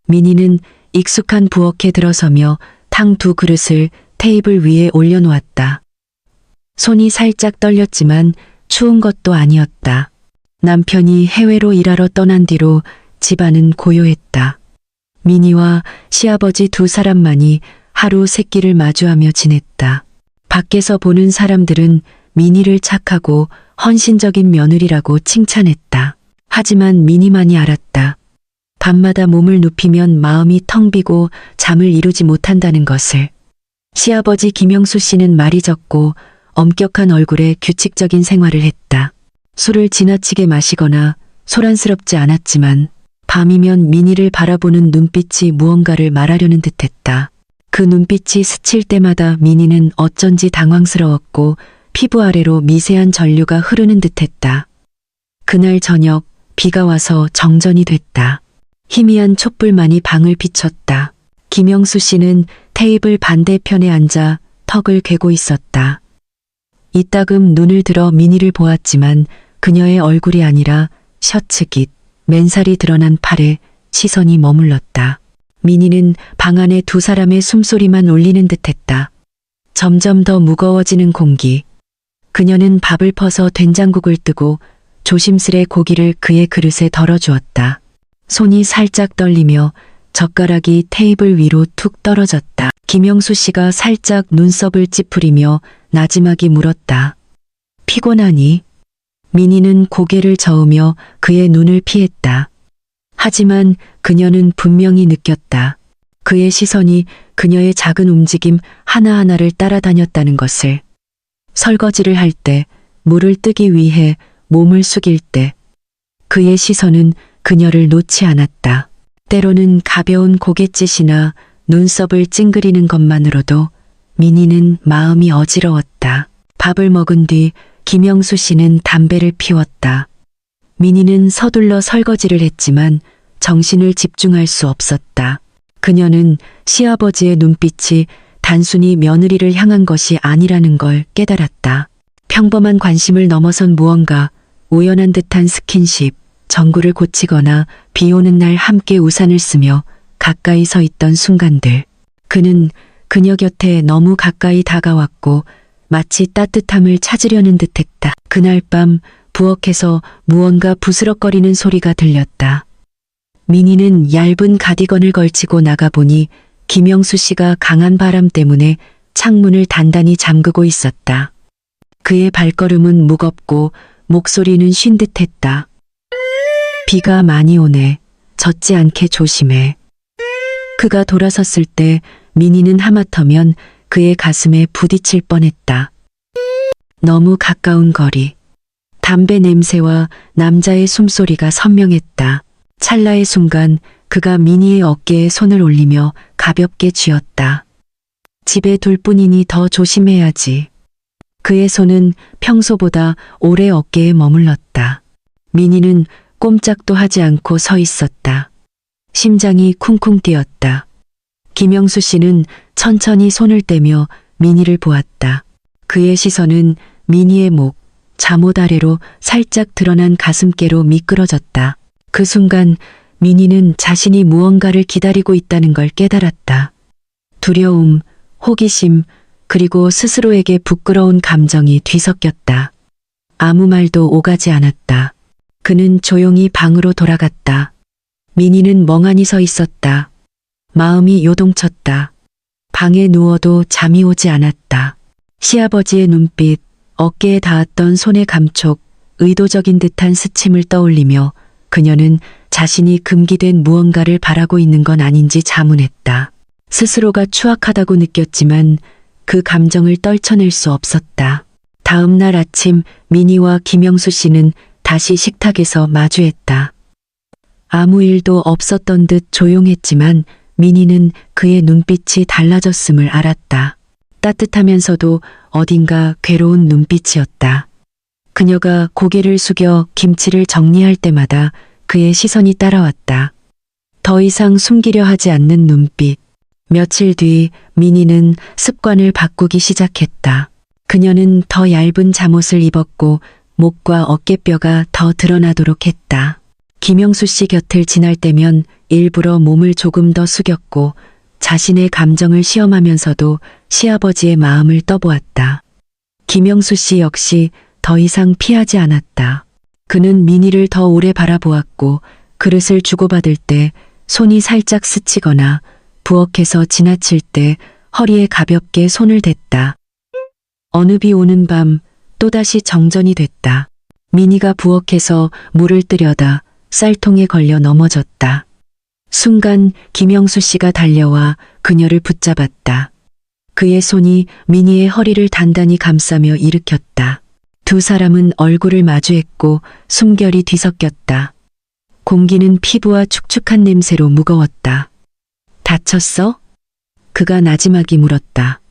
민희는 익숙한 부엌에 들어서며 탕 2그릇을 테이블 위에 올려놓았다. 손이 살짝 떨렸지만 추운 것도 아니었다. 남편이 해외로 일하러 떠난 뒤로 집안은 고요했다. 민희와 시아버지 2사람만이 하루 3끼를 마주하며 지냈다. 밖에서 보는 사람들은 민희를 착하고 헌신적인 며느리라고 칭찬했다. 하지만 민희만이 알았다. 밤마다 몸을 눕히면 마음이 텅 비고 잠을 이루지 못한다는 것을. 시아버지 김영수 씨는 말이 적고 엄격한 얼굴에 규칙적인 생활을 했다. 술을 지나치게 마시거나 소란스럽지 않았지만 밤이면 민희를 바라보는 눈빛이 무언가를 말하려는 듯했다. 그 눈빛이 스칠 때마다 민희는 어쩐지 당황스러웠고 피부 아래로 미세한 전류가 흐르는 듯했다. 그날 저녁 비가 와서 정전이 됐다. 희미한 촛불만이 방을 비췄다. 김영수 씨는 테이블 반대편에 앉아 턱을 괴고 있었다. 이따금 눈을 들어 민희를 보았지만 그녀의 얼굴이 아니라 셔츠 깃, 맨살이 드러난 팔에 시선이 머물렀다. 민희는 방 안에 2사람의 숨소리만 울리는 듯했다. 점점 더 무거워지는 공기. 그녀는 밥을 퍼서 된장국을 뜨고 조심스레 고기를 그의 그릇에 덜어주었다. 손이 살짝 떨리며 젓가락이 테이블 위로 툭 떨어졌다. 김영수 씨가 살짝 눈썹을 찌푸리며 나지막이 물었다. 피곤하니? 민희는 고개를 저으며 그의 눈을 피했다. 하지만 그녀는 분명히 느꼈다. 그의 시선이 그녀의 작은 움직임 하나하나를 따라다녔다는 것을. 설거지를 할 때, 물을 뜨기 위해 몸을 숙일 때, 그의 시선은 그녀를 놓지 않았다. 때로는 가벼운 고갯짓이나 눈썹을 찡그리는 것만으로도 민희는 마음이 어지러웠다. 밥을 먹은 뒤 김영수 씨는 담배를 피웠다. 민희는 서둘러 설거지를 했지만 정신을 집중할 수 없었다. 그녀는 시아버지의 눈빛이 단순히 며느리를 향한 것이 아니라는 걸 깨달았다. 평범한 관심을 넘어선 무언가, 우연한 듯한 스킨십, 전구를 고치거나 비 오는 날 함께 우산을 쓰며 가까이 서 있던 순간들. 그는 그녀 곁에 너무 가까이 다가왔고 마치 따뜻함을 찾으려는 듯했다. 그날 밤 부엌에서 무언가 부스럭거리는 소리가 들렸다. 민희는 얇은 가디건을 걸치고 나가보니 김영수 씨가 강한 바람 때문에 창문을 단단히 잠그고 있었다. 그의 발걸음은 무겁고 목소리는 쉰 듯했다. 비가 많이 오네. 젖지 않게 조심해. 그가 돌아섰을 때 민희는 하마터면 그의 가슴에 부딪힐 뻔했다. 너무 가까운 거리. 담배 냄새와 남자의 숨소리가 선명했다. 찰나의 순간 그가 민희의 어깨에 손을 올리며 가볍게 쥐었다. 집에 둘 뿐이니 더 조심해야지. 그의 손은 평소보다 오래 어깨에 머물렀다. 민희는 꼼짝도 하지 않고 서 있었다. 심장이 쿵쿵 뛰었다. 김영수 씨는 천천히 손을 떼며 민희를 보았다. 그의 시선은 민희의 목, 잠옷 아래로 살짝 드러난 가슴께로 미끄러졌다. 그 순간 민희는 자신이 무언가를 기다리고 있다는 걸 깨달았다. 두려움, 호기심, 그리고 스스로에게 부끄러운 감정이 뒤섞였다. 아무 말도 오가지 않았다. 그는 조용히 방으로 돌아갔다. 민희는 멍하니 서 있었다. 마음이 요동쳤다. 방에 누워도 잠이 오지 않았다. 시아버지의 눈빛, 어깨에 닿았던 손의 감촉, 의도적인 듯한 스침을 떠올리며 그녀는 자신이 금기된 무언가를 바라고 있는 건 아닌지 자문했다. 스스로가 추악하다고 느꼈지만 그 감정을 떨쳐낼 수 없었다. 다음 날 아침 민희와 김영수 씨는 다시 식탁에서 마주했다. 아무 일도 없었던 듯 조용했지만 민희는 그의 눈빛이 달라졌음을 알았다. 따뜻하면서도 어딘가 괴로운 눈빛이었다. 그녀가 고개를 숙여 김치를 정리할 때마다 그의 시선이 따라왔다. 더 이상 숨기려 하지 않는 눈빛. 며칠 뒤 민희는 습관을 바꾸기 시작했다. 그녀는 더 얇은 잠옷을 입었고 목과 어깨뼈가 더 드러나도록 했다. 김영수 씨 곁을 지날 때면 일부러 몸을 조금 더 숙였고 자신의 감정을 시험하면서도 시아버지의 마음을 떠보았다. 김영수 씨 역시 더 이상 피하지 않았다. 그는 민희를 더 오래 바라보았고 그릇을 주고받을 때 손이 살짝 스치거나 부엌에서 지나칠 때 허리에 가볍게 손을 댔다. 어느 비 오는 밤 또다시 정전이 됐다. 민희가 부엌에서 물을 뜨려다 쌀통에 걸려 넘어졌다. 순간 김영수 씨가 달려와 그녀를 붙잡았다. 그의 손이 민희의 허리를 단단히 감싸며 일으켰다. 두 사람은 얼굴을 마주했고 숨결이 뒤섞였다. 공기는 피부와 축축한 냄새로 무거웠다. 다쳤어? 그가 나지막이 물었다.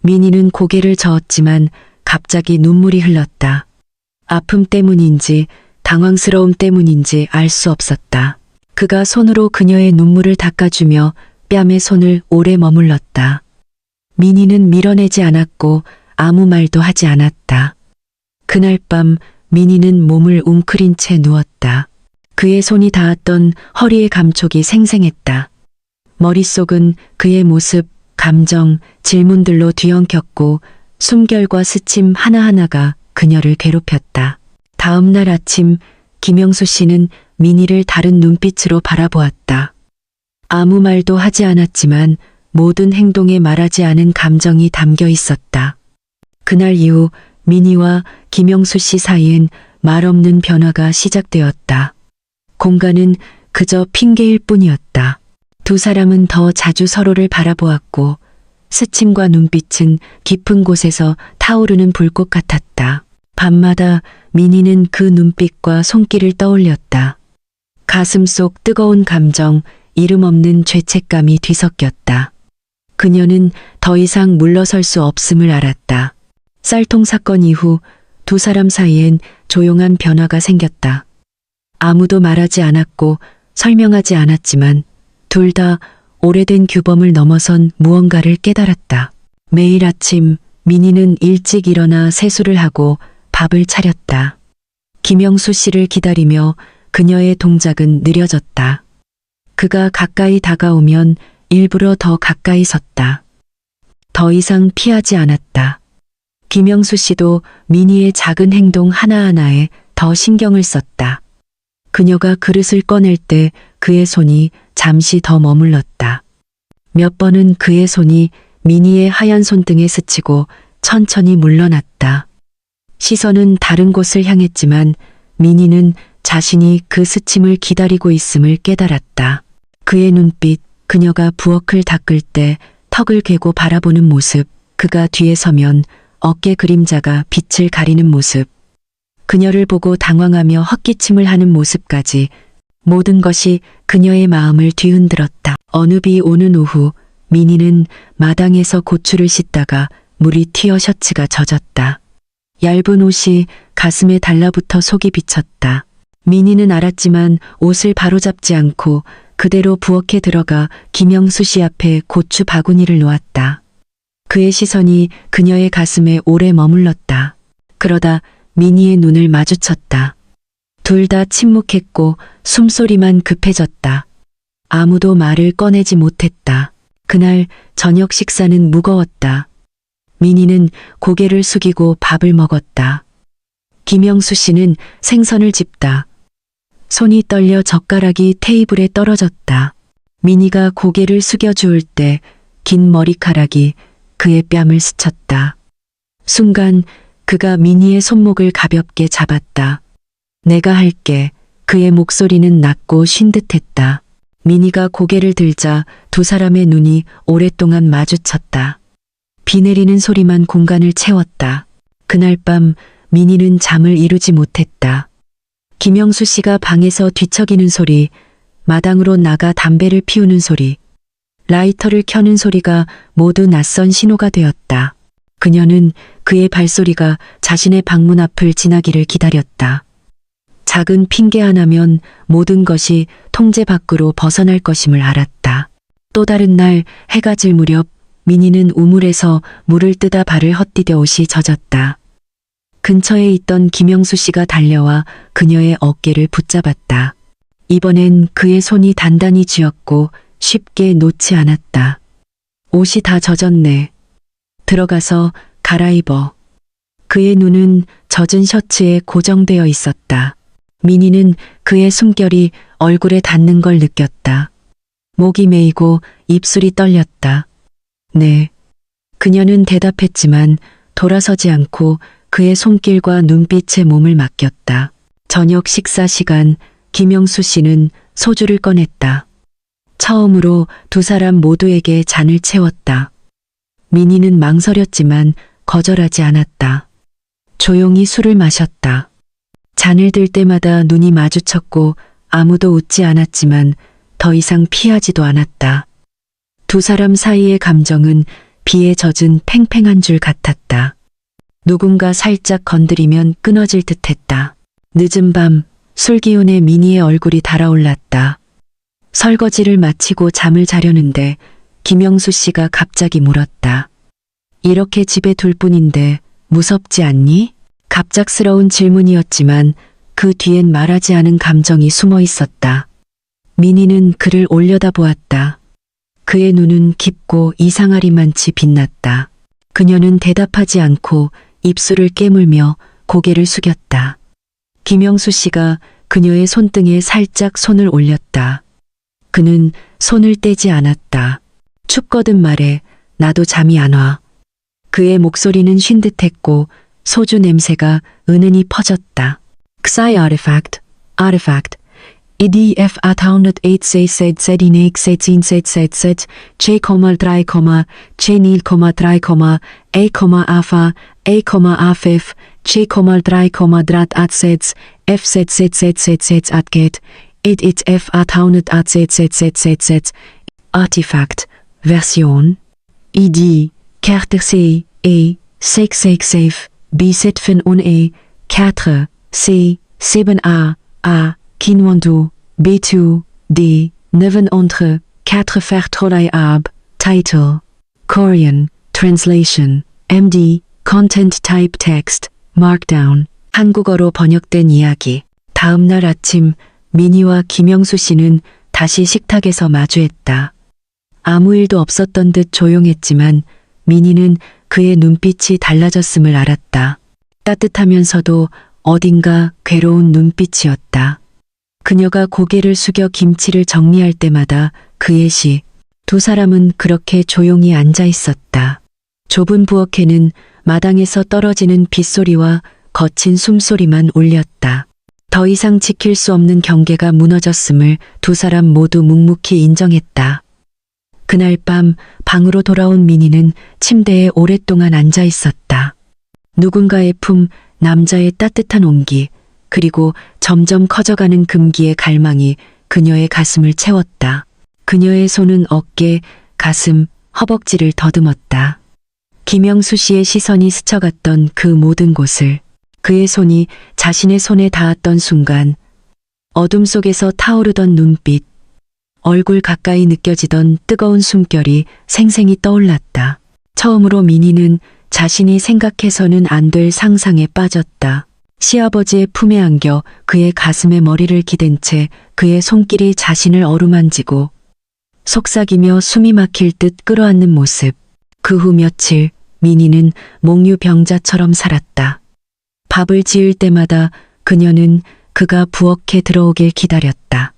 민희는 고개를 저었지만 갑자기 눈물이 흘렀다. 아픔 때문인지 당황스러움 때문인지 알 수 없었다. 그가 손으로 그녀의 눈물을 닦아주며 뺨에 손을 오래 머물렀다. 민희는 밀어내지 않았고 아무 말도 하지 않았다. 그날 밤 민희는 몸을 웅크린 채 누웠다. 그의 손이 닿았던 허리의 감촉이 생생했다. 머릿속은 그의 모습, 감정, 질문들로 뒤엉켰고 숨결과 스침 하나하나가 그녀를 괴롭혔다. 다음 날 아침 김영수 씨는 민희를 다른 눈빛으로 바라보았다. 아무 말도 하지 않았지만 모든 행동에 말하지 않은 감정이 담겨 있었다. 그날 이후 민희와 김영수 씨 사이엔 말없는 변화가 시작되었다. 공간은 그저 핑계일 뿐이었다. 두 사람은 더 자주 서로를 바라보았고 스침과 눈빛은 깊은 곳에서 타오르는 불꽃 같았다. 밤마다 민희는 그 눈빛과 손길을 떠올렸다. 가슴 속 뜨거운 감정, 이름 없는 죄책감이 뒤섞였다. 그녀는 더 이상 물러설 수 없음을 알았다. 쌀통 사건 이후 두 사람 사이엔 조용한 변화가 생겼다. 아무도 말하지 않았고 설명하지 않았지만 둘 다 오래된 규범을 넘어선 무언가를 깨달았다. 매일 아침 민희는 일찍 일어나 세수를 하고 밥을 차렸다. 김영수 씨를 기다리며 그녀의 동작은 느려졌다. 그가 가까이 다가오면 일부러 더 가까이 섰다. 더 이상 피하지 않았다. 김영수 씨도 민희의 작은 행동 하나하나에 더 신경을 썼다. 그녀가 그릇을 꺼낼 때 그의 손이 잠시 더 머물렀다. 몇 번은 그의 손이 민희의 하얀 손등에 스치고 천천히 물러났다. 시선은 다른 곳을 향했지만 민희는 자신이 그 스침을 기다리고 있음을 깨달았다. 그의 눈빛, 그녀가 부엌을 닦을 때 턱을 괴고 바라보는 모습, 그가 뒤에 서면 어깨 그림자가 빛을 가리는 모습, 그녀를 보고 당황하며 헛기침을 하는 모습까지 모든 것이 그녀의 마음을 뒤흔들었다. 어느 비 오는 오후 민희는 마당에서 고추를 씻다가 물이 튀어 셔츠가 젖었다. 얇은 옷이 가슴에 달라붙어 속이 비쳤다. 민희는 알았지만 옷을 바로잡지 않고 그대로 부엌에 들어가 김영수 씨 앞에 고추 바구니를 놓았다. 그의 시선이 그녀의 가슴에 오래 머물렀다. 그러다 민희의 눈을 마주쳤다. 둘 다 침묵했고 숨소리만 급해졌다. 아무도 말을 꺼내지 못했다. 그날 저녁 식사는 무거웠다. 민희는 고개를 숙이고 밥을 먹었다. 김영수 씨는 생선을 집다. 손이 떨려 젓가락이 테이블에 떨어졌다. 민희가 고개를 숙여 주울 때 긴 머리카락이 그의 뺨을 스쳤다. 순간 그가 민희의 손목을 가볍게 잡았다. 내가 할게. 그의 목소리는 낮고 쉰 듯했다. 민희가 고개를 들자 두 사람의 눈이 오랫동안 마주쳤다. 비 내리는 소리만 공간을 채웠다. 그날 밤 민희는 잠을 이루지 못했다. 김영수 씨가 방에서 뒤척이는 소리, 마당으로 나가 담배를 피우는 소리, 라이터를 켜는 소리가 모두 낯선 신호가 되었다. 그녀는 그의 발소리가 자신의 방문 앞을 지나기를 기다렸다. 작은 핑계 하나면 모든 것이 통제 밖으로 벗어날 것임을 알았다. 또 다른 날 해가 질 무렵 민희는 우물에서 물을 뜨다 발을 헛디뎌 옷이 젖었다. 근처에 있던 김영수 씨가 달려와 그녀의 어깨를 붙잡았다. 이번엔 그의 손이 단단히 쥐었고 쉽게 놓지 않았다. 옷이 다 젖었네. 들어가서 갈아입어. 그의 눈은 젖은 셔츠에 고정되어 있었다. 민희는 그의 숨결이 얼굴에 닿는 걸 느꼈다. 목이 메이고 입술이 떨렸다. 네. 그녀는 대답했지만 돌아서지 않고 그의 손길과 눈빛에 몸을 맡겼다. 저녁 식사 시간 김영수 씨는 소주를 꺼냈다. 처음으로 두 사람 모두에게 잔을 채웠다. 민희는 망설였지만 거절하지 않았다. 조용히 술을 마셨다. 잔을 들 때마다 눈이 마주쳤고 아무도 웃지 않았지만 더 이상 피하지도 않았다. 두 사람 사이의 감정은 비에 젖은 팽팽한 줄 같았다. 누군가 살짝 건드리면 끊어질 듯했다. 늦은 밤 술기운에 민희의 얼굴이 달아올랐다. 설거지를 마치고 잠을 자려는데 김영수 씨가 갑자기 물었다. 이렇게 집에 둘 뿐인데 무섭지 않니? 갑작스러운 질문이었지만 그 뒤엔 말하지 않은 감정이 숨어 있었다. 민희는 그를 올려다보았다. 그의 눈은 깊고 이상하리만치 빛났다. 그녀는 대답하지 않고 입술을 깨물며 고개를 숙였다. 김영수 씨가 그녀의 손등에 살짝 손을 올렸다. 그는 손을 떼지 않았다. 춥거든 말해. 나도 잠이 안 와. 그의 목소리는 쉰 듯했고 소주 냄새가 은은히 퍼졌다. Xi artifact, artifact. EDF 808 J,3,A,A,A,5 A,A,5 A,A,5 J,3,Drat F,Z,Z,Z,Z atget It F 808 Artifact Version ID Carte C E 666 B7 E 4 C 7A A Kinwandu B2 D 9 entre 4 Vertrolei Ab Title Korean Translation MD Content Type Text Markdown 한국어로 번역된 이야기. 다음 날 아침 민희와 김영수 씨는 다시 식탁에서 마주했다. 아무 일도 없었던 듯 조용했지만 민희는 그의 눈빛이 달라졌음을 알았다. 따뜻하면서도 어딘가 괴로운 눈빛이었다. 그녀가 고개를 숙여 김치를 정리할 때마다 그의 시, 두 사람은 그렇게 조용히 앉아 있었다. 좁은 부엌에는 마당에서 떨어지는 빗소리와 거친 숨소리만 울렸다. 더 이상 지킬 수 없는 경계가 무너졌음을 두 사람 모두 묵묵히 인정했다. 그날 밤 방으로 돌아온 민희는 침대에 오랫동안 앉아 있었다. 누군가의 품, 남자의 따뜻한 온기, 그리고 점점 커져가는 금기의 갈망이 그녀의 가슴을 채웠다. 그녀의 손은 어깨, 가슴, 허벅지를 더듬었다. 김영수 씨의 시선이 스쳐갔던 그 모든 곳을 그의 손이 자신의 손에 닿았던 순간 어둠 속에서 타오르던 눈빛, 얼굴 가까이 느껴지던 뜨거운 숨결이 생생히 떠올랐다. 처음으로 민희는 자신이 생각해서는 안 될 상상에 빠졌다. 시아버지의 품에 안겨 그의 가슴에 머리를 기댄 채 그의 손길이 자신을 어루만지고 속삭이며 숨이 막힐 듯 끌어안는 모습. 그 후 며칠 민희는 몽유병자처럼 살았다. 밥을 지을 때마다 그녀는 그가 부엌에 들어오길 기다렸다.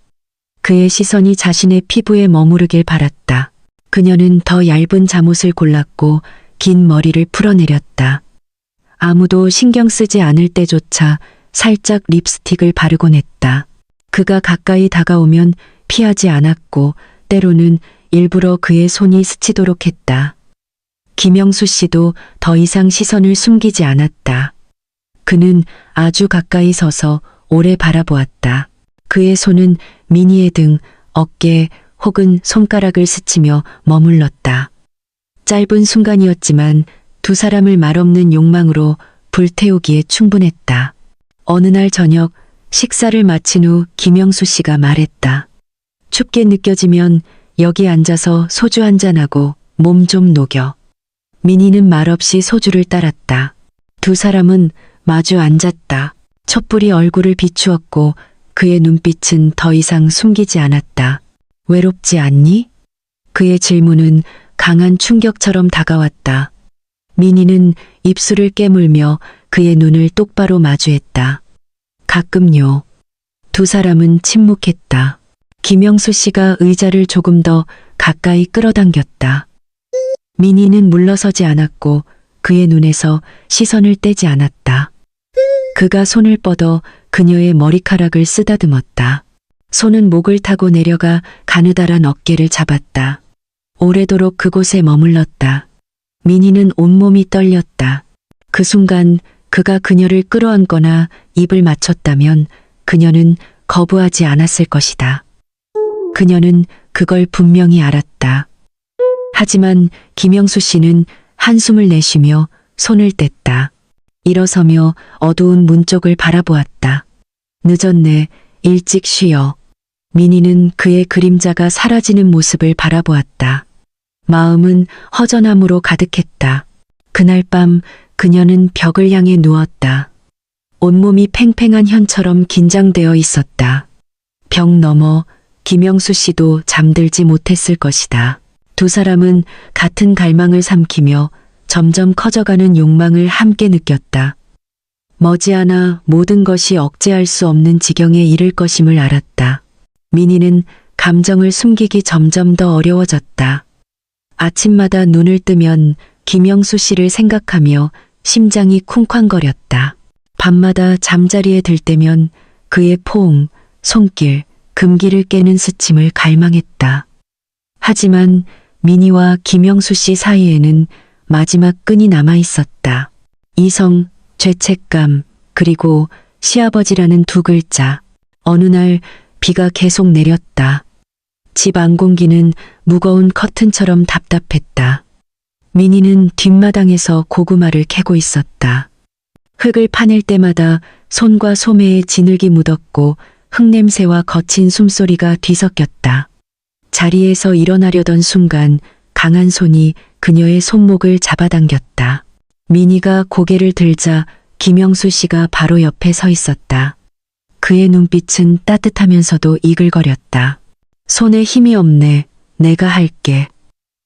그의 시선이 자신의 피부에 머무르길 바랐다. 그녀는 더 얇은 잠옷을 골랐고 긴 머리를 풀어내렸다. 아무도 신경 쓰지 않을 때조차 살짝 립스틱을 바르곤 했다. 그가 가까이 다가오면 피하지 않았고 때로는 일부러 그의 손이 스치도록 했다. 김영수 씨도 더 이상 시선을 숨기지 않았다. 그는 아주 가까이 서서 오래 바라보았다. 그의 손은 민희의 등, 어깨 혹은 손가락을 스치며 머물렀다. 짧은 순간이었지만 두 사람을 말없는 욕망으로 불태우기에 충분했다. 어느 날 저녁 식사를 마친 후 김영수 씨가 말했다. 춥게 느껴지면 여기 앉아서 소주 한잔하고 몸 좀 녹여. 민희는 말없이 소주를 따랐다. 두 사람은 마주 앉았다. 촛불이 얼굴을 비추었고 그의 눈빛은 더 이상 숨기지 않았다. 외롭지 않니? 그의 질문은 강한 충격처럼 다가왔다. 민희는 입술을 깨물며 그의 눈을 똑바로 마주했다. 가끔요. 두 사람은 침묵했다. 김영수 씨가 의자를 조금 더 가까이 끌어당겼다. 민희는 물러서지 않았고 그의 눈에서 시선을 떼지 않았다. 그가 손을 뻗어 그녀의 머리카락을 쓰다듬었다. 손은 목을 타고 내려가 가느다란 어깨를 잡았다. 오래도록 그곳에 머물렀다. 민희는 온몸이 떨렸다. 그 순간 그가 그녀를 끌어안거나 입을 맞췄다면 그녀는 거부하지 않았을 것이다. 그녀는 그걸 분명히 알았다. 하지만 김영수 씨는 한숨을 내쉬며 손을 뗐다. 일어서며 어두운 문 쪽을 바라보았다. 늦었네. 일찍 쉬어. 민희는 그의 그림자가 사라지는 모습을 바라보았다. 마음은 허전함으로 가득했다. 그날 밤 그녀는 벽을 향해 누웠다. 온몸이 팽팽한 현처럼 긴장되어 있었다. 벽 너머 김영수 씨도 잠들지 못했을 것이다. 두 사람은 같은 갈망을 삼키며 점점 커져가는 욕망을 함께 느꼈다. 머지않아 모든 것이 억제할 수 없는 지경에 이를 것임을 알았다. 민희는 감정을 숨기기 점점 더 어려워졌다. 아침마다 눈을 뜨면 김영수 씨를 생각하며 심장이 쿵쾅거렸다. 밤마다 잠자리에 들 때면 그의 포옹, 손길, 금기를 깨는 스침을 갈망했다. 하지만 민희와 김영수 씨 사이에는 마지막 끈이 남아 있었다. 이성, 죄책감, 그리고 시아버지라는 두 글자. 어느 날 비가 계속 내렸다. 집 안 공기는 무거운 커튼처럼 답답했다. 민희는 뒷마당에서 고구마를 캐고 있었다. 흙을 파낼 때마다 손과 소매에 진흙이 묻었고 흙냄새와 거친 숨소리가 뒤섞였다. 자리에서 일어나려던 순간 강한 손이 그녀의 손목을 잡아당겼다. 민희가 고개를 들자 김영수 씨가 바로 옆에 서 있었다. 그의 눈빛은 따뜻하면서도 이글거렸다. 손에 힘이 없네. 내가 할게.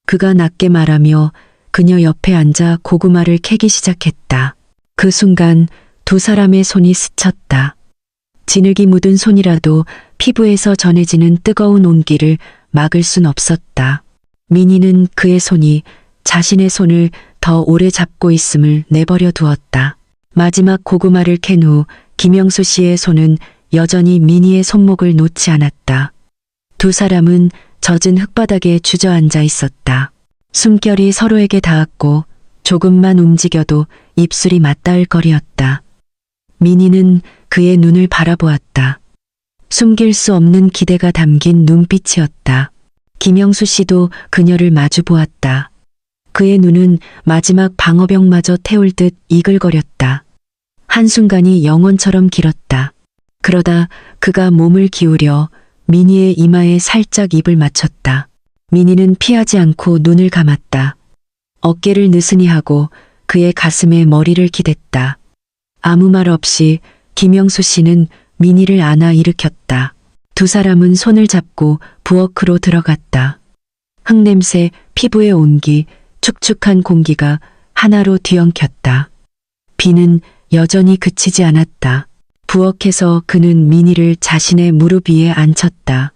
그가 낮게 말하며 그녀 옆에 앉아 고구마를 캐기 시작했다. 그 순간 두 사람의 손이 스쳤다. 진흙이 묻은 손이라도 피부에서 전해지는 뜨거운 온기를 막을 순 없었다. 민희는 그의 손이 자신의 손을 더 오래 잡고 있음을 내버려 두었다. 마지막 고구마를 캔 후 김영수 씨의 손은 여전히 민희의 손목을 놓지 않았다. 두 사람은 젖은 흙바닥에 주저앉아 있었다. 숨결이 서로에게 닿았고 조금만 움직여도 입술이 맞닿을거리였다. 민희는 그의 눈을 바라보았다. 숨길 수 없는 기대가 담긴 눈빛이었다. 김영수 씨도 그녀를 마주 보았다. 그의 눈은 마지막 방어벽마저 태울 듯 이글거렸다. 한순간이 영원처럼 길었다. 그러다 그가 몸을 기울여 민희의 이마에 살짝 입을 맞췄다. 민희는 피하지 않고 눈을 감았다. 어깨를 느슨히 하고 그의 가슴에 머리를 기댔다. 아무 말 없이 김영수 씨는 민희를 안아 일으켰다. 두 사람은 손을 잡고 부엌으로 들어갔다. 흙냄새, 피부의 온기, 축축한 공기가 하나로 뒤엉켰다. 비는 여전히 그치지 않았다. 부엌에서 그는 민희를 자신의 무릎 위에 앉혔다.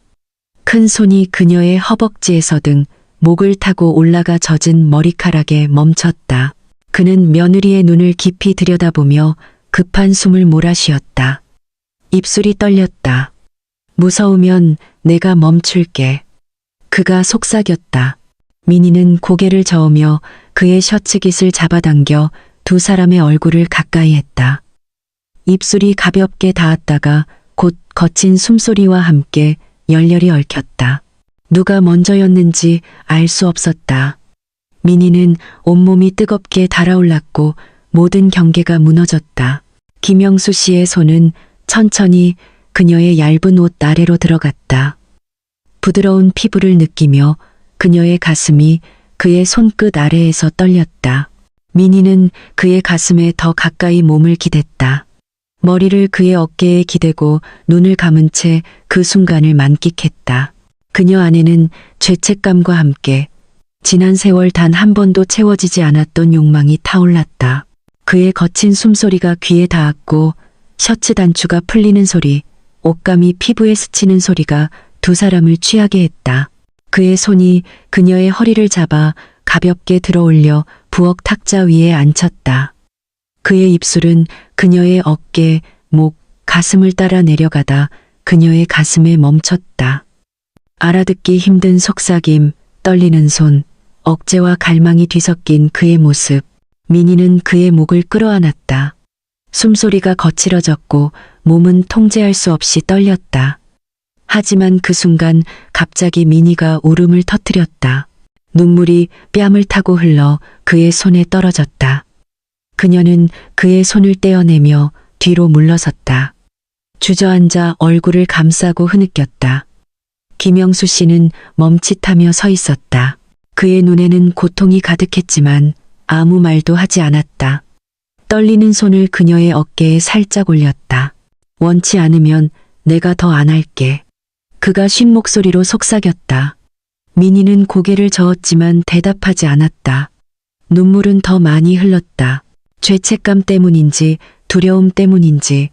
큰 손이 그녀의 허벅지에서 등 목을 타고 올라가 젖은 머리카락에 멈췄다. 그는 며느리의 눈을 깊이 들여다보며 급한 숨을 몰아쉬었다. 입술이 떨렸다. 무서우면 내가 멈출게. 그가 속삭였다. 민희는 고개를 저으며 그의 셔츠 깃을 잡아당겨 두 사람의 얼굴을 가까이 했다. 입술이 가볍게 닿았다가 곧 거친 숨소리와 함께 열렬히 얽혔다. 누가 먼저였는지 알 수 없었다. 민희는 온몸이 뜨겁게 달아올랐고 모든 경계가 무너졌다. 김영수 씨의 손은 천천히 그녀의 얇은 옷 아래로 들어갔다. 부드러운 피부를 느끼며 그녀의 가슴이 그의 손끝 아래에서 떨렸다. 민희는 그의 가슴에 더 가까이 몸을 기댔다. 머리를 그의 어깨에 기대고 눈을 감은 채 그 순간을 만끽했다. 그녀 안에는 죄책감과 함께 지난 세월 단 한 번도 채워지지 않았던 욕망이 타올랐다. 그의 거친 숨소리가 귀에 닿았고 셔츠 단추가 풀리는 소리, 옷감이 피부에 스치는 소리가 두 사람을 취하게 했다. 그의 손이 그녀의 허리를 잡아 가볍게 들어올려 부엌 탁자 위에 앉혔다. 그의 입술은 그녀의 어깨, 목, 가슴을 따라 내려가다 그녀의 가슴에 멈췄다. 알아듣기 힘든 속삭임, 떨리는 손, 억제와 갈망이 뒤섞인 그의 모습. 민희는 그의 목을 끌어안았다. 숨소리가 거칠어졌고 몸은 통제할 수 없이 떨렸다. 하지만 그 순간 갑자기 민희가 울음을 터뜨렸다. 눈물이 뺨을 타고 흘러 그의 손에 떨어졌다. 그녀는 그의 손을 떼어내며 뒤로 물러섰다. 주저앉아 얼굴을 감싸고 흐느꼈다. 김영수 씨는 멈칫하며 서 있었다. 그의 눈에는 고통이 가득했지만 아무 말도 하지 않았다. 떨리는 손을 그녀의 어깨에 살짝 올렸다. 원치 않으면 내가 더 안 할게. 그가 쉰 목소리로 속삭였다. 민희는 고개를 저었지만 대답하지 않았다. 눈물은 더 많이 흘렀다. 죄책감 때문인지 두려움 때문인지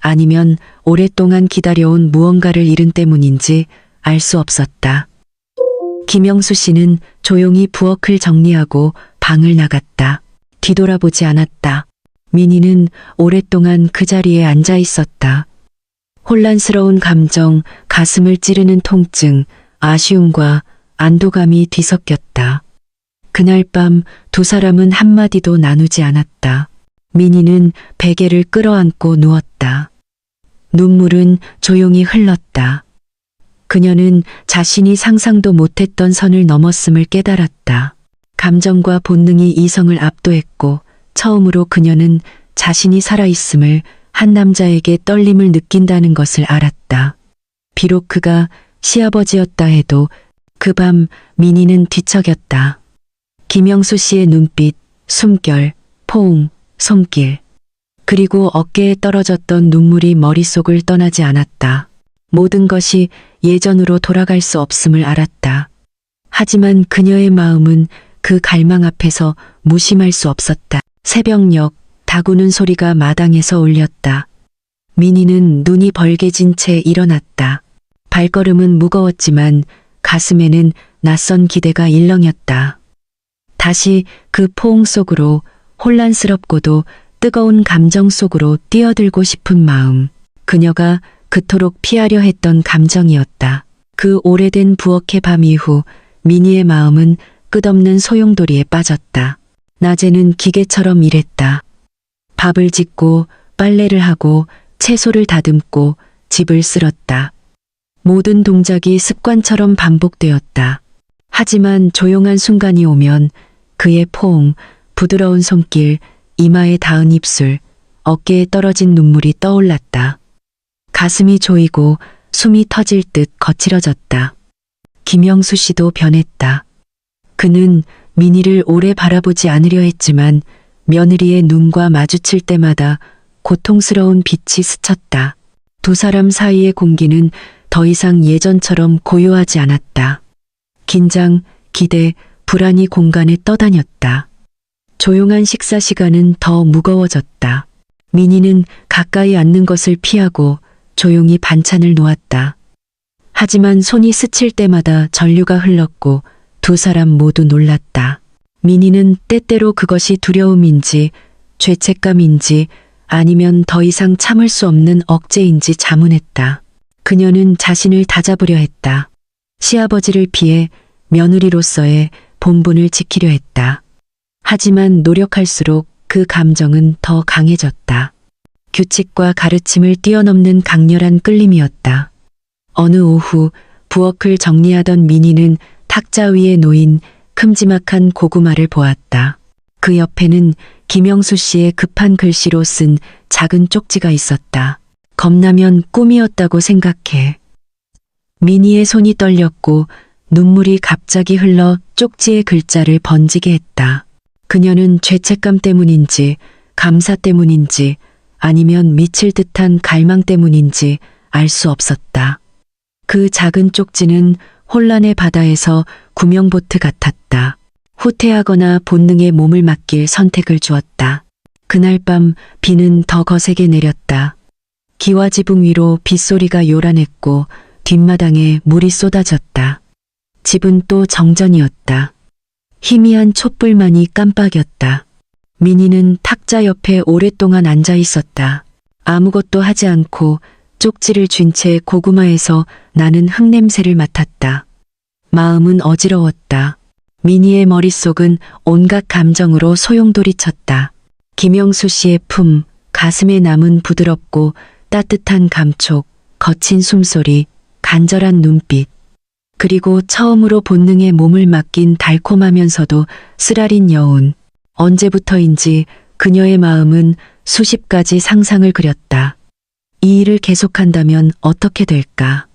아니면 오랫동안 기다려온 무언가를 잃은 때문인지 알 수 없었다. 김영수 씨는 조용히 부엌을 정리하고 방을 나갔다. 뒤돌아보지 않았다. 민희는 오랫동안 그 자리에 앉아 있었다. 혼란스러운 감정, 가슴을 찌르는 통증, 아쉬움과 안도감이 뒤섞였다. 그날 밤 두 사람은 한마디도 나누지 않았다. 민희는 베개를 끌어안고 누웠다. 눈물은 조용히 흘렀다. 그녀는 자신이 상상도 못했던 선을 넘었음을 깨달았다. 감정과 본능이 이성을 압도했고 처음으로 그녀는 자신이 살아있음을, 한 남자에게 떨림을 느낀다는 것을 알았다. 비록 그가 시아버지였다 해도 그 밤 민희는 뒤척였다. 김영수 씨의 눈빛, 숨결, 포옹, 손길, 그리고 어깨에 떨어졌던 눈물이 머릿속을 떠나지 않았다. 모든 것이 예전으로 돌아갈 수 없음을 알았다. 하지만 그녀의 마음은 그 갈망 앞에서 무심할 수 없었다. 새벽녘 다구는 소리가 마당에서 울렸다. 민희는 눈이 벌개진 채 일어났다. 발걸음은 무거웠지만 가슴에는 낯선 기대가 일렁였다. 다시 그 포옹 속으로, 혼란스럽고도 뜨거운 감정 속으로 뛰어들고 싶은 마음. 그녀가 그토록 피하려 했던 감정이었다. 그 오래된 부엌의 밤 이후 민희의 마음은 끝없는 소용돌이에 빠졌다. 낮에는 기계처럼 일했다. 밥을 짓고 빨래를 하고 채소를 다듬고 집을 쓸었다. 모든 동작이 습관처럼 반복되었다. 하지만 조용한 순간이 오면 그의 포옹, 부드러운 손길, 이마에 닿은 입술, 어깨에 떨어진 눈물이 떠올랐다. 가슴이 조이고 숨이 터질 듯 거칠어졌다. 김영수 씨도 변했다. 그는 민희를 오래 바라보지 않으려 했지만 며느리의 눈과 마주칠 때마다 고통스러운 빛이 스쳤다. 두 사람 사이의 공기는 더 이상 예전처럼 고요하지 않았다. 긴장, 기대, 불안이 공간에 떠다녔다. 조용한 식사 시간은 더 무거워졌다. 민희는 가까이 앉는 것을 피하고 조용히 반찬을 놓았다. 하지만 손이 스칠 때마다 전류가 흘렀고 두 사람 모두 놀랐다. 민희는 때때로 그것이 두려움인지 죄책감인지 아니면 더 이상 참을 수 없는 억제인지 자문했다. 그녀는 자신을 다잡으려 했다. 시아버지를 피해 며느리로서의 본분을 지키려 했다. 하지만 노력할수록 그 감정은 더 강해졌다. 규칙과 가르침을 뛰어넘는 강렬한 끌림이었다. 어느 오후 부엌을 정리하던 민희는 탁자 위에 놓인 큼지막한 고구마를 보았다. 그 옆에는 김영수 씨의 급한 글씨로 쓴 작은 쪽지가 있었다. 겁나면 꿈이었다고 생각해. 민희의 손이 떨렸고 눈물이 갑자기 흘러 쪽지의 글자를 번지게 했다. 그녀는 죄책감 때문인지 감사 때문인지 아니면 미칠 듯한 갈망 때문인지 알 수 없었다. 그 작은 쪽지는 혼란의 바다에서 구명보트 같았다. 후퇴하거나 본능에 몸을 맡길 선택을 주었다. 그날 밤 비는 더 거세게 내렸다. 기와지붕 위로 빗소리가 요란했고 뒷마당에 물이 쏟아졌다. 집은 또 정전이었다. 희미한 촛불만이 깜빡였다. 민희는 탁자 옆에 오랫동안 앉아 있었다. 아무것도 하지 않고 쪽지를 쥔 채 고구마에서 나는 흙냄새를 맡았다. 마음은 어지러웠다. 민희의 머릿속은 온갖 감정으로 소용돌이쳤다. 김영수 씨의 품, 가슴에 남은 부드럽고 따뜻한 감촉, 거친 숨소리, 간절한 눈빛, 그리고 처음으로 본능에 몸을 맡긴 달콤하면서도 쓰라린 여운. 언제부터인지 그녀의 마음은 수십 가지 상상을 그렸다. 이 일을 계속한다면 어떻게 될까?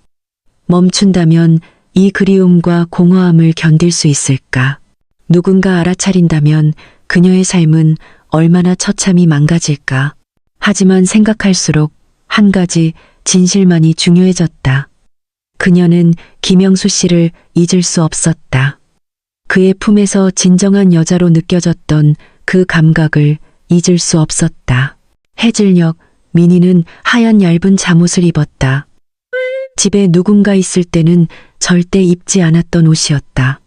멈춘다면 이 그리움과 공허함을 견딜 수 있을까? 누군가 알아차린다면 그녀의 삶은 얼마나 처참히 망가질까? 하지만 생각할수록 한 가지 진실만이 중요해졌다. 그녀는 김영수 씨를 잊을 수 없었다. 그의 품에서 진정한 여자로 느껴졌던 그 감각을 잊을 수 없었다. 해질녘 민희는 하얀 얇은 잠옷을 입었다. 집에 누군가 있을 때는 절대 입지 않았던 옷이었다.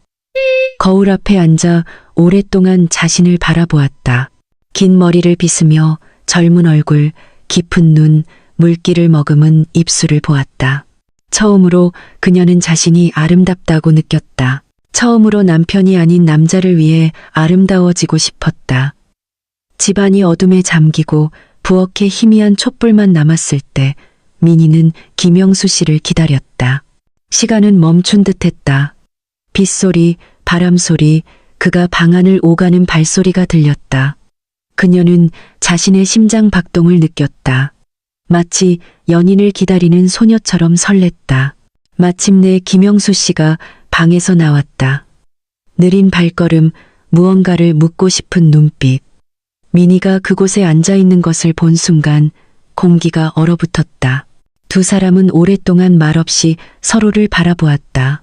거울 앞에 앉아 오랫동안 자신을 바라보았다. 긴 머리를 빗으며 젊은 얼굴, 깊은 눈, 물기를 머금은 입술을 보았다. 처음으로 그녀는 자신이 아름답다고 느꼈다. 처음으로 남편이 아닌 남자를 위해 아름다워지고 싶었다. 집안이 어둠에 잠기고 부엌에 희미한 촛불만 남았을 때 민희는 김영수 씨를 기다렸다. 시간은 멈춘 듯했다. 빗소리, 바람소리, 그가 방 안을 오가는 발소리가 들렸다. 그녀는 자신의 심장 박동을 느꼈다. 마치 연인을 기다리는 소녀처럼 설렜다. 마침내 김영수 씨가 방에서 나왔다. 느린 발걸음, 무언가를 묻고 싶은 눈빛. 민희가 그곳에 앉아 있는 것을 본 순간 공기가 얼어붙었다. 두 사람은 오랫동안 말없이 서로를 바라보았다.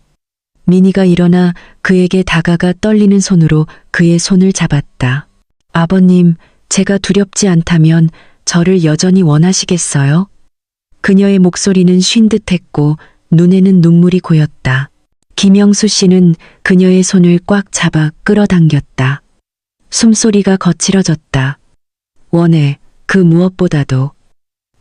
민희가 일어나 그에게 다가가 떨리는 손으로 그의 손을 잡았다. 아버님, 제가 두렵지 않다면 저를 여전히 원하시겠어요? 그녀의 목소리는 쉰 듯했고 눈에는 눈물이 고였다. 김영수 씨는 그녀의 손을 꽉 잡아 끌어당겼다. 숨소리가 거칠어졌다. 원해, 그 무엇보다도.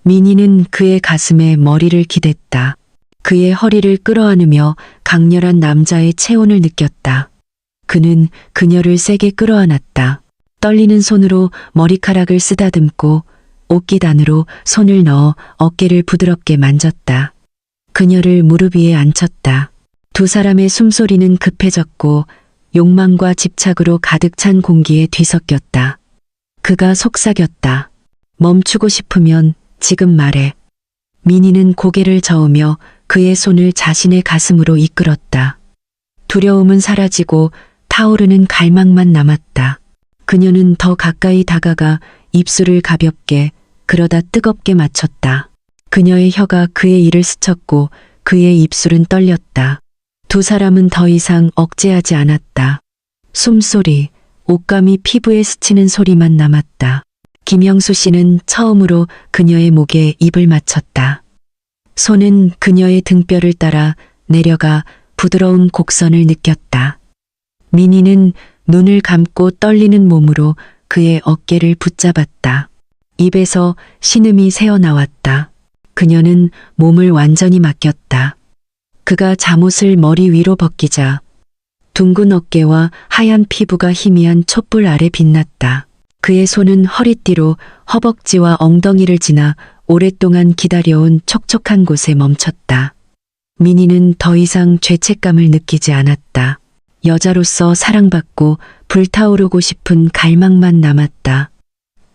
민희는 그의 가슴에 머리를 기댔다. 그의 허리를 끌어안으며 강렬한 남자의 체온을 느꼈다. 그는 그녀를 세게 끌어안았다. 떨리는 손으로 머리카락을 쓰다듬고 옷깃 안으로 손을 넣어 어깨를 부드럽게 만졌다. 그녀를 무릎 위에 앉혔다. 두 사람의 숨소리는 급해졌고 욕망과 집착으로 가득 찬 공기에 뒤섞였다. 그가 속삭였다. 멈추고 싶으면 지금 말해. 민희는 고개를 저으며 그의 손을 자신의 가슴으로 이끌었다. 두려움은 사라지고 타오르는 갈망만 남았다. 그녀는 더 가까이 다가가 입술을 가볍게, 그러다 뜨겁게 맞췄다. 그녀의 혀가 그의 이를 스쳤고 그의 입술은 떨렸다. 두 사람은 더 이상 억제하지 않았다. 숨소리, 옷감이 피부에 스치는 소리만 남았다. 김영수 씨는 처음으로 그녀의 목에 입을 맞췄다. 손은 그녀의 등뼈를 따라 내려가 부드러운 곡선을 느꼈다. 민희는 눈을 감고 떨리는 몸으로 그의 어깨를 붙잡았다. 입에서 신음이 새어나왔다. 그녀는 몸을 완전히 맡겼다. 그가 잠옷을 머리 위로 벗기자 둥근 어깨와 하얀 피부가 희미한 촛불 아래 빛났다. 그의 손은 허리띠로 허벅지와 엉덩이를 지나 오랫동안 기다려온 촉촉한 곳에 멈췄다. 민희는 더 이상 죄책감을 느끼지 않았다. 여자로서 사랑받고 불타오르고 싶은 갈망만 남았다.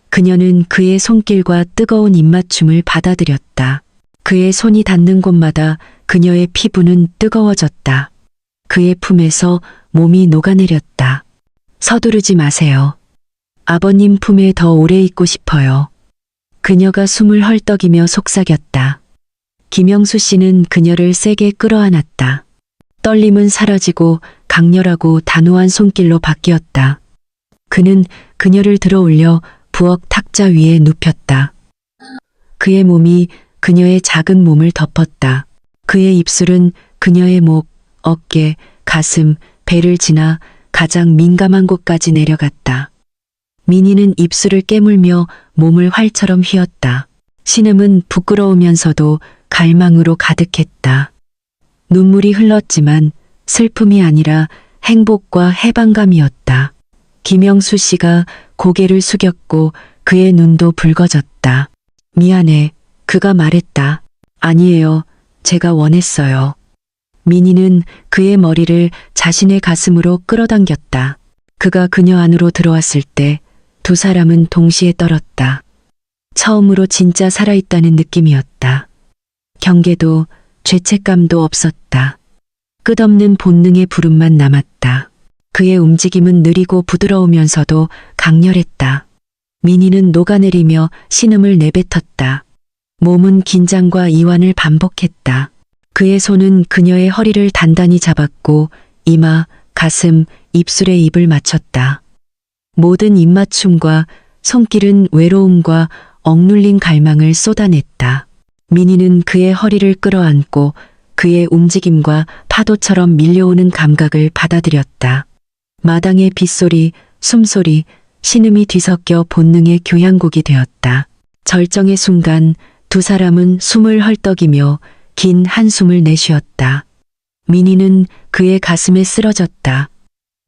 그녀는 그의 손길과 뜨거운 입맞춤을 받아들였다. 그의 손이 닿는 곳마다 그녀의 피부는 뜨거워졌다. 그의 품에서 몸이 녹아내렸다. 서두르지 마세요. 아버님 품에 더 오래 있고 싶어요. 그녀가 숨을 헐떡이며 속삭였다. 김영수 씨는 그녀를 세게 끌어안았다. 떨림은 사라지고 강렬하고 단호한 손길로 바뀌었다. 그는 그녀를 들어올려 부엌 탁자 위에 눕혔다. 그의 몸이 그녀의 작은 몸을 덮었다. 그의 입술은 그녀의 목, 어깨, 가슴, 배를 지나 가장 민감한 곳까지 내려갔다. 민희는 입술을 깨물며 몸을 활처럼 휘었다. 신음은 부끄러우면서도 갈망으로 가득했다. 눈물이 흘렀지만 슬픔이 아니라 행복과 해방감이었다. 김영수 씨가 고개를 숙였고 그의 눈도 붉어졌다. 미안해. 그가 말했다. 아니에요. 제가 원했어요. 민희는 그의 머리를 자신의 가슴으로 끌어당겼다. 그가 그녀 안으로 들어왔을 때 두 사람은 동시에 떨었다. 처음으로 진짜 살아있다는 느낌이었다. 경계도 죄책감도 없었다. 끝없는 본능의 부름만 남았다. 그의 움직임은 느리고 부드러우면서도 강렬했다. 민희는 녹아내리며 신음을 내뱉었다. 몸은 긴장과 이완을 반복했다. 그의 손은 그녀의 허리를 단단히 잡았고 이마, 가슴, 입술에 입을 맞췄다. 모든 입맞춤과 손길은 외로움과 억눌린 갈망을 쏟아냈다. 민희는 그의 허리를 끌어안고 그의 움직임과 파도처럼 밀려오는 감각을 받아들였다. 마당의 빗소리, 숨소리, 신음이 뒤섞여 본능의 교향곡이 되었다. 절정의 순간 두 사람은 숨을 헐떡이며 긴 한숨을 내쉬었다. 민희는 그의 가슴에 쓰러졌다.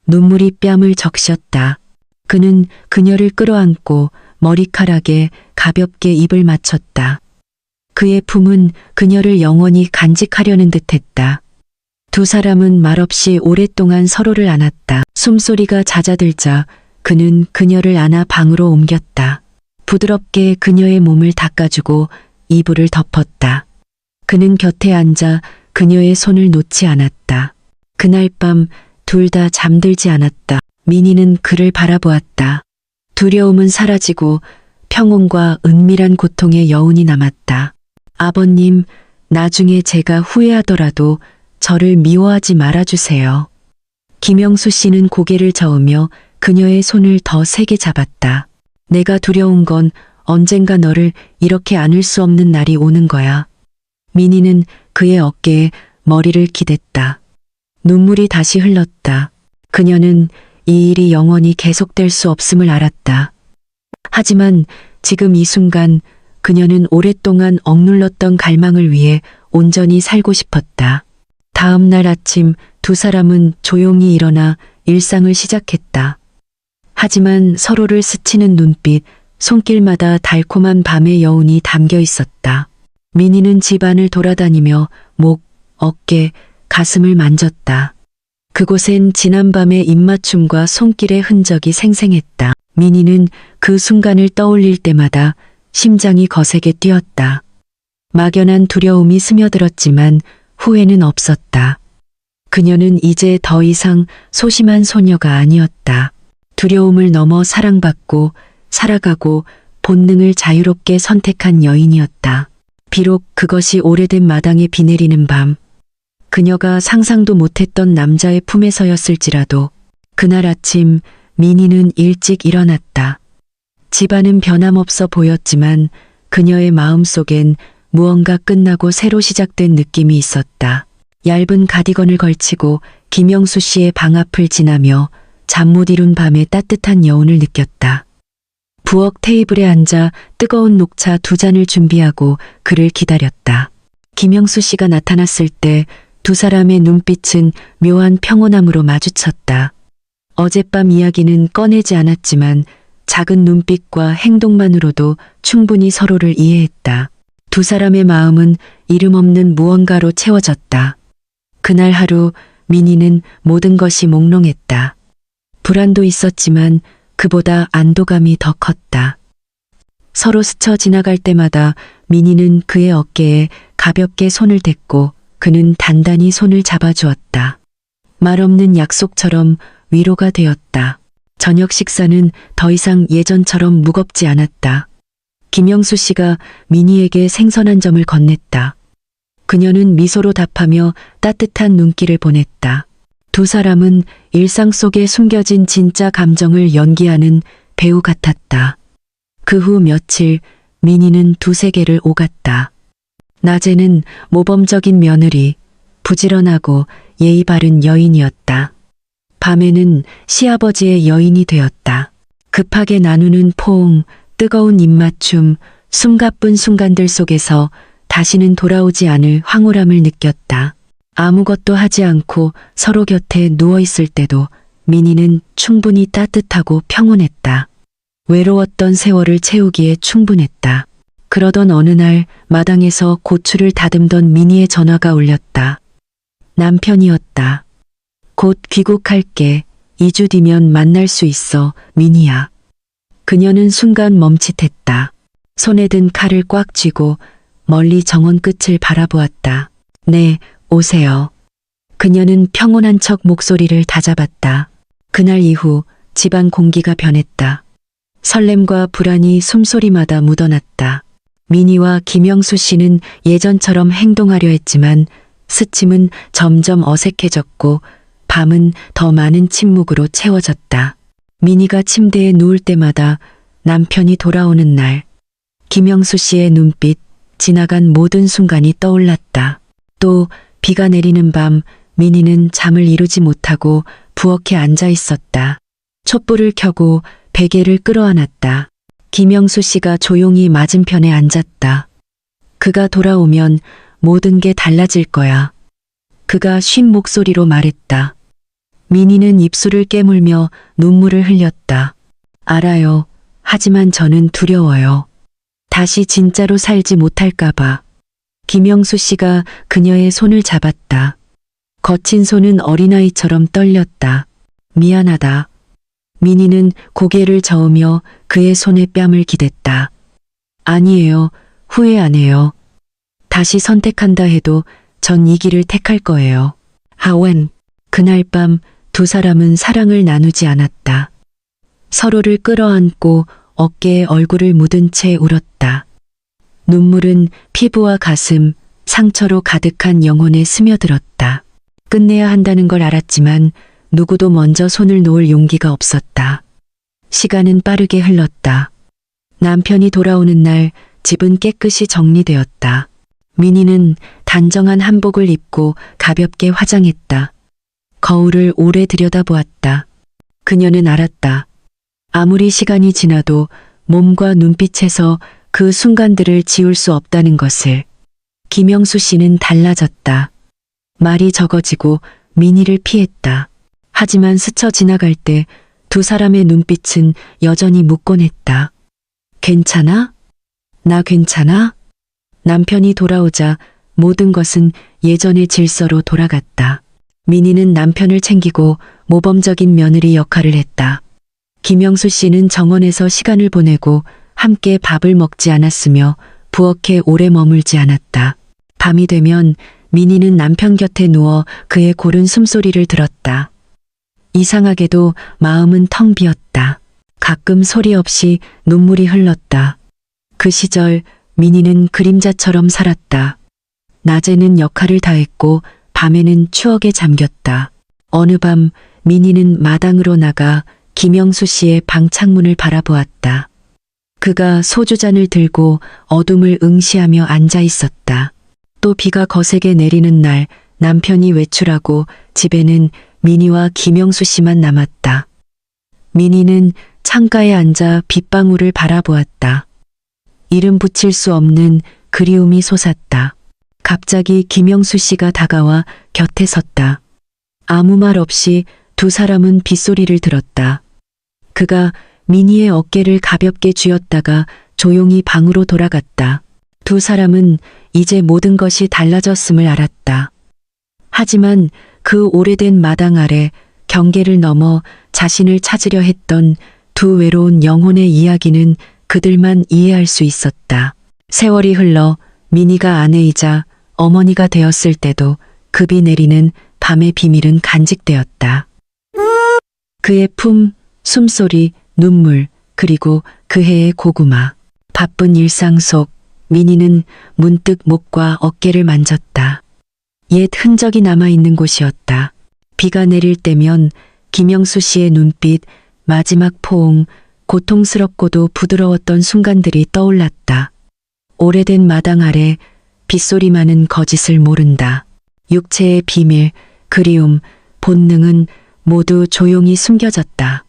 눈물이 뺨을 적셨다. 그는 그녀를 끌어안고 머리카락에 가볍게 입을 맞췄다. 그의 품은 그녀를 영원히 간직하려는 듯했다. 두 사람은 말없이 오랫동안 서로를 안았다. 숨소리가 잦아들자 그는 그녀를 안아 방으로 옮겼다. 부드럽게 그녀의 몸을 닦아주고 이불을 덮었다. 그는 곁에 앉아 그녀의 손을 놓지 않았다. 그날 밤 둘 다 잠들지 않았다. 민희는 그를 바라보았다. 두려움은 사라지고 평온과 은밀한 고통의 여운이 남았다. 아버님, 나중에 제가 후회하더라도 저를 미워하지 말아주세요. 김영수 씨는 고개를 저으며 그녀의 손을 더 세게 잡았다. 내가 두려운 건 언젠가 너를 이렇게 안을 수 없는 날이 오는 거야. 민희는 그의 어깨에 머리를 기댔다. 눈물이 다시 흘렀다. 그녀는 이 일이 영원히 계속될 수 없음을 알았다. 하지만 지금 이 순간 그녀는 오랫동안 억눌렀던 갈망을 위해 온전히 살고 싶었다. 다음 날 아침 두 사람은 조용히 일어나 일상을 시작했다. 하지만 서로를 스치는 눈빛, 손길마다 달콤한 밤의 여운이 담겨 있었다. 민희는 집안을 돌아다니며 목, 어깨, 가슴을 만졌다. 그곳엔 지난밤의 입맞춤과 손길의 흔적이 생생했다. 민희는 그 순간을 떠올릴 때마다 심장이 거세게 뛰었다. 막연한 두려움이 스며들었지만 후회는 없었다. 그녀는 이제 더 이상 소심한 소녀가 아니었다. 두려움을 넘어 사랑받고 살아가고 본능을 자유롭게 선택한 여인이었다. 비록 그것이 오래된 마당에 비 내리는 밤, 그녀가 상상도 못했던 남자의 품에서였을지라도 그날 아침 민희는 일찍 일어났다. 집안은 변함없어 보였지만 그녀의 마음속엔 무언가 끝나고 새로 시작된 느낌이 있었다. 얇은 가디건을 걸치고 김영수 씨의 방 앞을 지나며 잠 못 이룬 밤의 따뜻한 여운을 느꼈다. 부엌 테이블에 앉아 뜨거운 녹차 두 잔을 준비하고 그를 기다렸다. 김영수 씨가 나타났을 때 두 사람의 눈빛은 묘한 평온함으로 마주쳤다. 어젯밤 이야기는 꺼내지 않았지만 작은 눈빛과 행동만으로도 충분히 서로를 이해했다. 두 사람의 마음은 이름 없는 무언가로 채워졌다. 그날 하루 민희는 모든 것이 몽롱했다. 불안도 있었지만 그보다 안도감이 더 컸다. 서로 스쳐 지나갈 때마다 민희는 그의 어깨에 가볍게 손을 댔고 그는 단단히 손을 잡아주었다. 말없는 약속처럼 위로가 되었다. 저녁 식사는 더 이상 예전처럼 무겁지 않았다. 김영수 씨가 민희에게 생선 한 점을 건넸다. 그녀는 미소로 답하며 따뜻한 눈길을 보냈다. 두 사람은 일상 속에 숨겨진 진짜 감정을 연기하는 배우 같았다. 그 후 며칠 민희는 두세 개를 오갔다. 낮에는 모범적인 며느리, 부지런하고 예의 바른 여인이었다. 밤에는 시아버지의 여인이 되었다. 급하게 나누는 포옹, 뜨거운 입맞춤, 숨가쁜 순간들 속에서 다시는 돌아오지 않을 황홀함을 느꼈다. 아무것도 하지 않고 서로 곁에 누워있을 때도 민희는 충분히 따뜻하고 평온했다. 외로웠던 세월을 채우기에 충분했다. 그러던 어느 날 마당에서 고추를 다듬던 민희의 전화가 울렸다. 남편이었다. 곧 귀국할게. 2주 뒤면 만날 수 있어, 민희야. 그녀는 순간 멈칫했다. 손에 든 칼을 꽉 쥐고 멀리 정원 끝을 바라보았다. 네, 오세요. 그녀는 평온한 척 목소리를 다잡았다. 그날 이후 집안 공기가 변했다. 설렘과 불안이 숨소리마다 묻어났다. 민희와 김영수 씨는 예전처럼 행동하려 했지만 스침은 점점 어색해졌고 밤은 더 많은 침묵으로 채워졌다. 민희가 침대에 누울 때마다 남편이 돌아오는 날, 김영수 씨의 눈빛, 지나간 모든 순간이 떠올랐다. 또 비가 내리는 밤 민희는 잠을 이루지 못하고 부엌에 앉아 있었다. 촛불을 켜고 베개를 끌어안았다. 김영수 씨가 조용히 맞은편에 앉았다. 그가 돌아오면 모든 게 달라질 거야. 그가 쉰 목소리로 말했다. 민희는 입술을 깨물며 눈물을 흘렸다. 알아요. 하지만 저는 두려워요. 다시 진짜로 살지 못할까봐. 김영수 씨가 그녀의 손을 잡았다. 거친 손은 어린아이처럼 떨렸다. 미안하다. 민희는 고개를 저으며 그의 손에 뺨을 기댔다. 아니에요. 후회 안 해요. 다시 선택한다 해도 전 이 길을 택할 거예요. 하웬. 그날 밤 두 사람은 사랑을 나누지 않았다. 서로를 끌어안고 어깨에 얼굴을 묻은 채 울었다. 눈물은 피부와 가슴, 상처로 가득한 영혼에 스며들었다. 끝내야 한다는 걸 알았지만 누구도 먼저 손을 놓을 용기가 없었다. 시간은 빠르게 흘렀다. 남편이 돌아오는 날 집은 깨끗이 정리되었다. 민희는 단정한 한복을 입고 가볍게 화장했다. 거울을 오래 들여다보았다. 그녀는 알았다. 아무리 시간이 지나도 몸과 눈빛에서 그 순간들을 지울 수 없다는 것을. 김영수 씨는 달라졌다. 말이 적어지고 민희를 피했다. 하지만 스쳐 지나갈 때 두 사람의 눈빛은 여전히 묻곤 했다. 괜찮아? 나 괜찮아? 남편이 돌아오자 모든 것은 예전의 질서로 돌아갔다. 민희는 남편을 챙기고 모범적인 며느리 역할을 했다. 김영수 씨는 정원에서 시간을 보내고 함께 밥을 먹지 않았으며 부엌에 오래 머물지 않았다. 밤이 되면 민희는 남편 곁에 누워 그의 고른 숨소리를 들었다. 이상하게도 마음은 텅 비었다. 가끔 소리 없이 눈물이 흘렀다. 그 시절 민희는 그림자처럼 살았다. 낮에는 역할을 다했고 밤에는 추억에 잠겼다. 어느 밤 민희는 마당으로 나가 김영수 씨의 방 창문을 바라보았다. 그가 소주잔을 들고 어둠을 응시하며 앉아 있었다. 또 비가 거세게 내리는 날 남편이 외출하고 집에는 민희와 김영수 씨만 남았다. 민희는 창가에 앉아 빗방울을 바라보았다. 이름 붙일 수 없는 그리움이 솟았다. 갑자기 김영수 씨가 다가와 곁에 섰다. 아무 말 없이 두 사람은 빗소리를 들었다. 그가 민희의 어깨를 가볍게 쥐었다가 조용히 방으로 돌아갔다. 두 사람은 이제 모든 것이 달라졌음을 알았다. 하지만 그 오래된 마당 아래 경계를 넘어 자신을 찾으려 했던 두 외로운 영혼의 이야기는 그들만 이해할 수 있었다. 세월이 흘러 민희가 아내이자 어머니가 되었을 때도 급이 내리는 밤의 비밀은 간직되었다. 그의 품, 숨소리, 눈물, 그리고 그 해의 고구마. 바쁜 일상 속 민희는 문득 목과 어깨를 만졌다. 옛 흔적이 남아있는 곳이었다. 비가 내릴 때면 김영수 씨의 눈빛, 마지막 포옹, 고통스럽고도 부드러웠던 순간들이 떠올랐다. 오래된 마당 아래 빗소리만은 거짓을 모른다. 육체의 비밀, 그리움, 본능은 모두 조용히 숨겨졌다.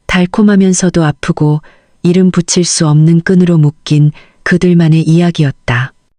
달콤하면서도 아프고 이름 붙일 수 없는 끈으로 묶인 그들만의 이야기였다.